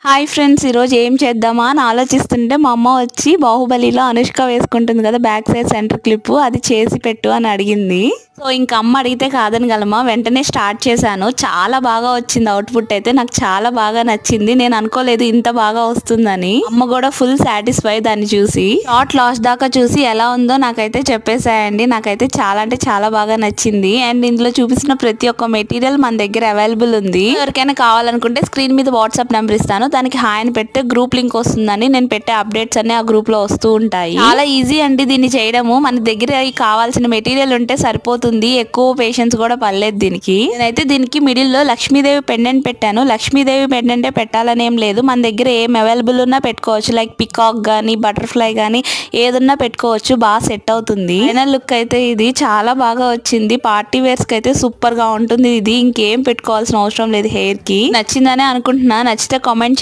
Hi friends, ఈరోజు ఏం చేద్దామా అని ఆలోచిస్తుంటే మా అమ్మ వచ్చి బాహుబలిలో అనుష్క వేసుకుంటుంది కదా బ్యాక్ సైడ్ సెంటర్ క్లిప్, అది చేసి పెట్టు అని అడిగింది. సో ఇంకా అమ్మ అడిగితే కాదనగలమా, వెంటనే స్టార్ట్ చేశాను. చాలా బాగా వచ్చింది అవుట్పుట్ అయితే, నాకు చాలా బాగా నచ్చింది. నేను అనుకోలేదు ఇంత బాగా వస్తుందని. అమ్మ కూడా ఫుల్ సాటిస్ఫై దాన్ని చూసి. షార్ట్ లాస్ట్ దాకా చూసి ఎలా ఉందో నాకైతే చెప్పేసాయండి. నాకైతే చాలా అంటే చాలా బాగా నచ్చింది. అండ్ ఇందులో చూపిస్తున్న ప్రతి ఒక్క మెటీరియల్ మన దగ్గర అవైలబుల్ ఉంది. ఎవరికైనా కావాలనుకుంటే స్క్రీన్ మీద వాట్సాప్ నెంబర్ ఇస్తాను, దానికి హాయ్ అని పెడితే గ్రూప్ లింక్ వస్తుందని. నేను పెట్టే అప్డేట్స్ అన్ని ఆ గ్రూప్ లో వస్తూ ఉంటాయి. చాలా ఈజీ అండి దీన్ని చేయడము. మన దగ్గర కావాల్సిన మెటీరియల్ ఉంటే సరిపోతుంది, ఎక్కువ పేషెన్స్ కూడా పర్లేదు దీనికి. నేనైతే దీనికి మిడిల్ లో లక్ష్మీదేవి పెండెంట్ పెట్టాను. లక్ష్మీదేవి పెండెంటే పెట్టాలని ఏం లేదు, మన దగ్గర ఏం అవైలబుల్ ఉన్నా పెట్టుకోవచ్చు. లైక్ పికాక్ గానీ బటర్ఫ్లై గానీ ఏదన్నా పెట్టుకోవచ్చు, బాగా సెట్ అవుతుంది. ఫైనల్ లుక్ అయితే ఇది చాలా బాగా వచ్చింది. పార్టీ వేర్స్ కి అయితే సూపర్ గా ఉంటుంది ఇది. ఇంకేం పెట్టుకోవాల్సిన అవసరం లేదు హెయిర్ కి. నచ్చిందనే అనుకుంటున్నా. నచ్చితే కామెంట్